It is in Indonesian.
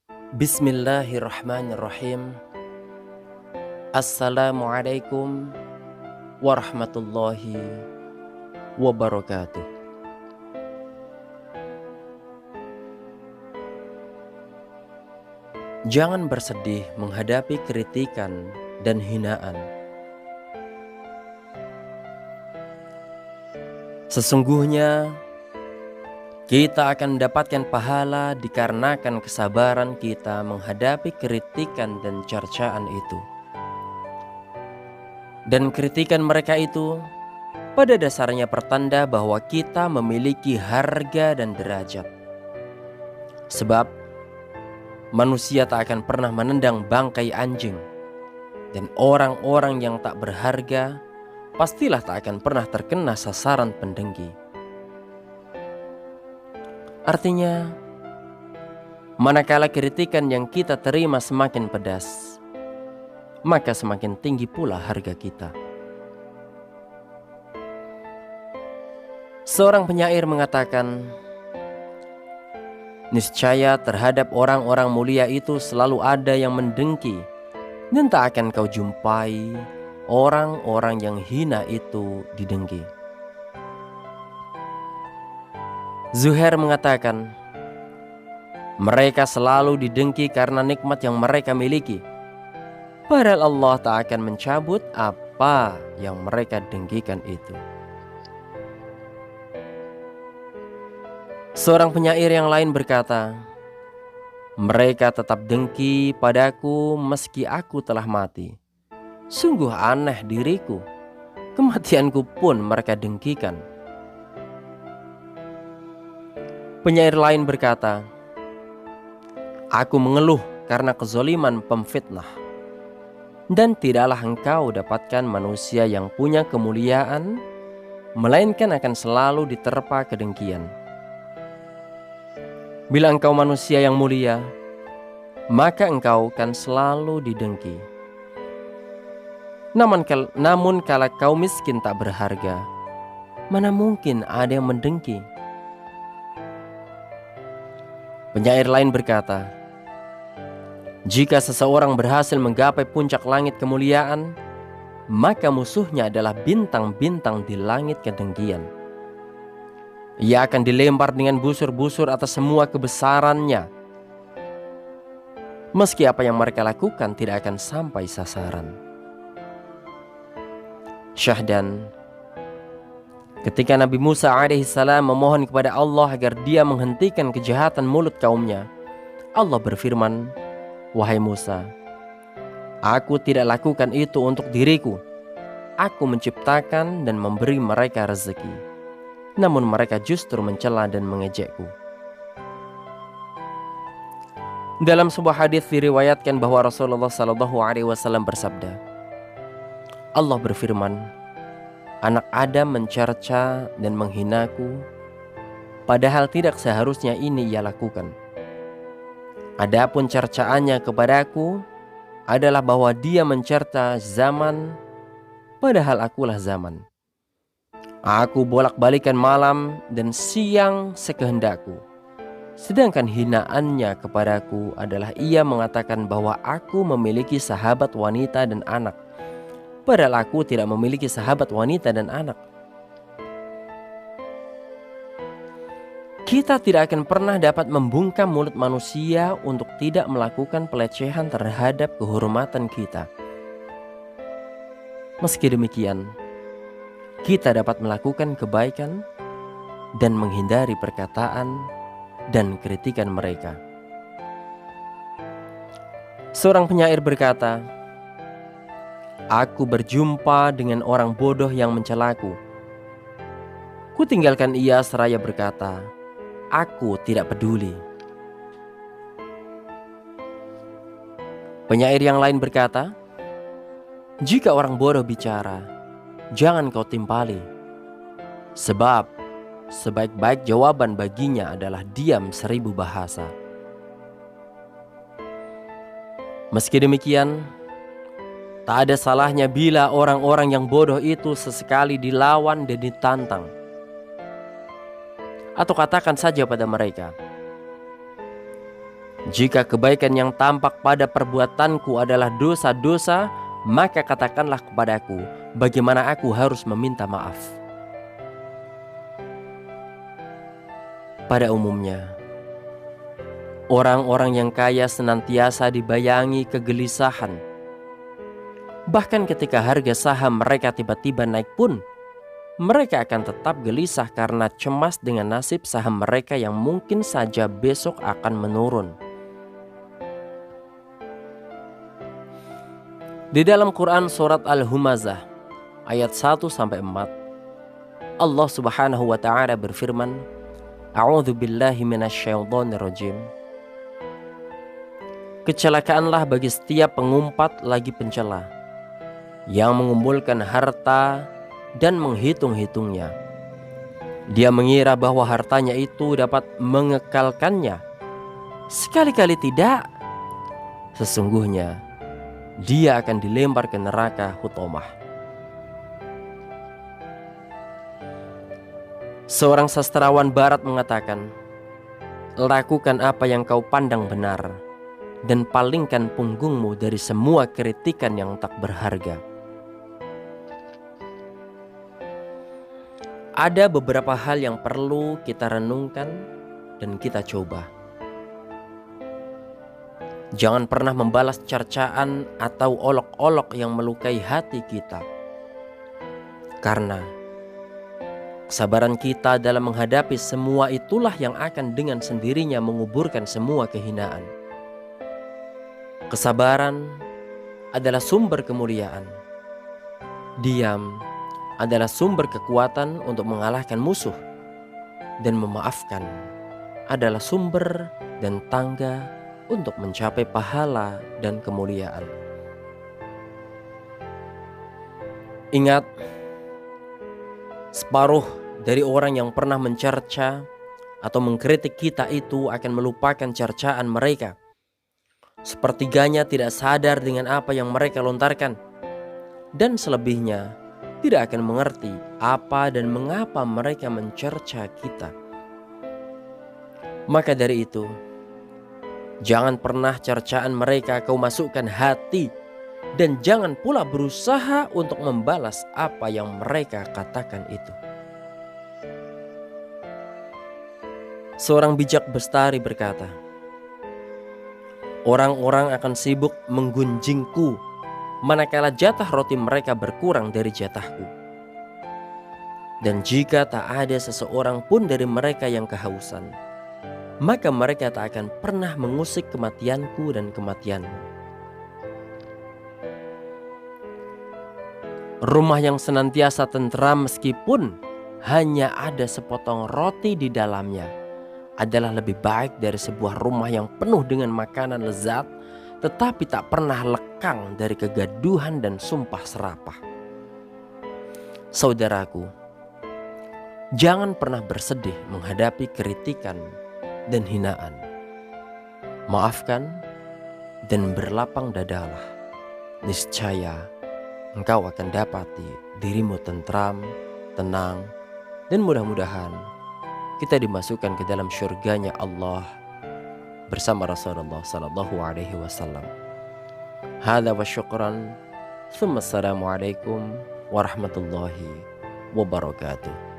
Bismillahirrahmanirrahim. Assalamualaikum warahmatullahi wabarakatuh. Jangan bersedih menghadapi kritikan dan hinaan. Sesungguhnya kita akan mendapatkan pahala dikarenakan kesabaran kita menghadapi kritikan dan cercaan itu. Dan kritikan mereka itu pada dasarnya pertanda bahwa kita memiliki harga dan derajat. Sebab manusia tak akan pernah menendang bangkai anjing, dan orang-orang yang tak berharga pastilah tak akan pernah terkena sasaran pendengki. Artinya, manakala kritikan yang kita terima semakin pedas, maka semakin tinggi pula harga kita. Seorang penyair mengatakan, niscaya terhadap orang-orang mulia itu selalu ada yang mendengki, dan tak akan kau jumpai orang-orang yang hina itu didengki. Zuhair mengatakan, mereka selalu didengki karena nikmat yang mereka miliki, padahal Allah tak akan mencabut apa yang mereka dengkikan itu. Seorang penyair yang lain berkata, mereka tetap dengki padaku meski aku telah mati. Sungguh aneh diriku, kematianku pun mereka dengkikan. Penyair lain berkata, aku mengeluh karena kezoliman pemfitnah, dan tidaklah engkau dapatkan manusia yang punya kemuliaan, melainkan akan selalu diterpa kedengkian. Bila engkau manusia yang mulia, maka engkau kan selalu didengki. Namun kalau kau miskin tak berharga, mana mungkin ada yang mendengki? Penyair lain berkata, jika seseorang berhasil menggapai puncak langit kemuliaan, maka musuhnya adalah bintang-bintang di langit kedengkian. Ia akan dilempar dengan busur-busur atas semua kebesarannya, meski apa yang mereka lakukan tidak akan sampai sasaran. Syahdan, ketika Nabi Musa alaihissalam memohon kepada Allah agar dia menghentikan kejahatan mulut kaumnya, Allah berfirman, wahai Musa, aku tidak lakukan itu untuk diriku. Aku menciptakan dan memberi mereka rezeki, namun mereka justru mencela dan mengejekku. Dalam sebuah hadis diriwayatkan bahwa Rasulullah SAW bersabda, Allah berfirman, anak Adam mencerca dan menghinaku, padahal tidak seharusnya ini ia lakukan. Adapun cercaannya kepadaku adalah bahwa dia mencerca zaman, padahal akulah zaman. Aku bolak-balikan malam dan siang sekehendakku. Sedangkan hinaannya kepadaku adalah ia mengatakan bahwa aku memiliki sahabat wanita dan anak, padahal aku tidak memiliki sahabat wanita dan anak. Kita tidak akan pernah dapat membungkam mulut manusia untuk tidak melakukan pelecehan terhadap kehormatan kita. Meski demikian, kita dapat melakukan kebaikan dan menghindari perkataan dan kritikan mereka. Seorang penyair berkata, aku berjumpa dengan orang bodoh yang mencelaku. Ku tinggalkan ia seraya berkata, aku tidak peduli. Penyair yang lain berkata, jika orang bodoh bicara, jangan kau timpali, sebab sebaik-baik jawaban baginya adalah diam 1000 bahasa. Meski demikian, tak ada salahnya bila orang-orang yang bodoh itu sesekali dilawan dan ditantang. Atau katakan saja pada mereka, Jika kebaikan yang tampak pada perbuatanku adalah dosa-dosa, maka katakanlah kepadaku, bagaimana aku harus meminta maaf. Pada umumnya, orang-orang yang kaya senantiasa dibayangi kegelisahan. Bahkan ketika harga saham mereka tiba-tiba naik pun, mereka akan tetap gelisah karena cemas dengan nasib saham mereka yang mungkin saja besok akan menurun. Di dalam Quran surat Al-Humazah ayat 1-4, Allah Subhanahu wa taala berfirman, A'udzu billahi minasyaitonir rajim. Kecelakaanlah bagi setiap pengumpat lagi pencela yang mengumpulkan harta dan menghitung-hitungnya. Dia mengira bahwa hartanya itu dapat mengekalkannya. Sekali-kali tidak. Sesungguhnya dia akan dilempar ke neraka hutomah. Seorang sastrawan barat mengatakan, lakukan apa yang kau pandang benar dan palingkan punggungmu dari semua kritikan yang tak berharga. Ada beberapa hal yang perlu kita renungkan dan kita coba. Jangan pernah membalas cercaan atau olok-olok yang melukai hati kita. Karena kesabaran kita dalam menghadapi semua itulah yang akan dengan sendirinya menguburkan semua kehinaan. Kesabaran adalah sumber kemuliaan. Diam adalah sumber kekuatan untuk mengalahkan musuh, dan memaafkan adalah sumber dan tangga untuk mencapai pahala dan kemuliaan. Ingat, separuh dari orang yang pernah mencerca atau mengkritik kita itu akan melupakan cercaan mereka. Sepertiganya tidak sadar dengan apa yang mereka lontarkan, dan selebihnya tidak akan mengerti apa dan mengapa mereka mencerca kita. Maka dari itu, jangan pernah cercaan mereka kau masukkan hati, dan jangan pula berusaha untuk membalas apa yang mereka katakan itu. Seorang bijak bestari berkata, orang-orang akan sibuk menggunjingku manakala jatah roti mereka berkurang dari jatahku. Dan jika tak ada seseorang pun dari mereka yang kehausan, maka mereka tak akan pernah mengusik kematianku dan kematianmu. Rumah yang senantiasa tentram meskipun hanya ada sepotong roti di dalamnya adalah lebih baik dari sebuah rumah yang penuh dengan makanan lezat tetapi tak pernah lekang dari kegaduhan dan sumpah serapah. Saudaraku, jangan pernah bersedih menghadapi kritikan dan hinaan. Maafkan dan berlapang dadalah. Niscaya engkau akan dapati dirimu tentram, tenang, dan mudah-mudahan kita dimasukkan ke dalam syurganya Allah bersama Rasulullah sallallahu alaihi wasallam. Hadza wa syukran. Assalamualaikum warahmatullahi wabarakatuh.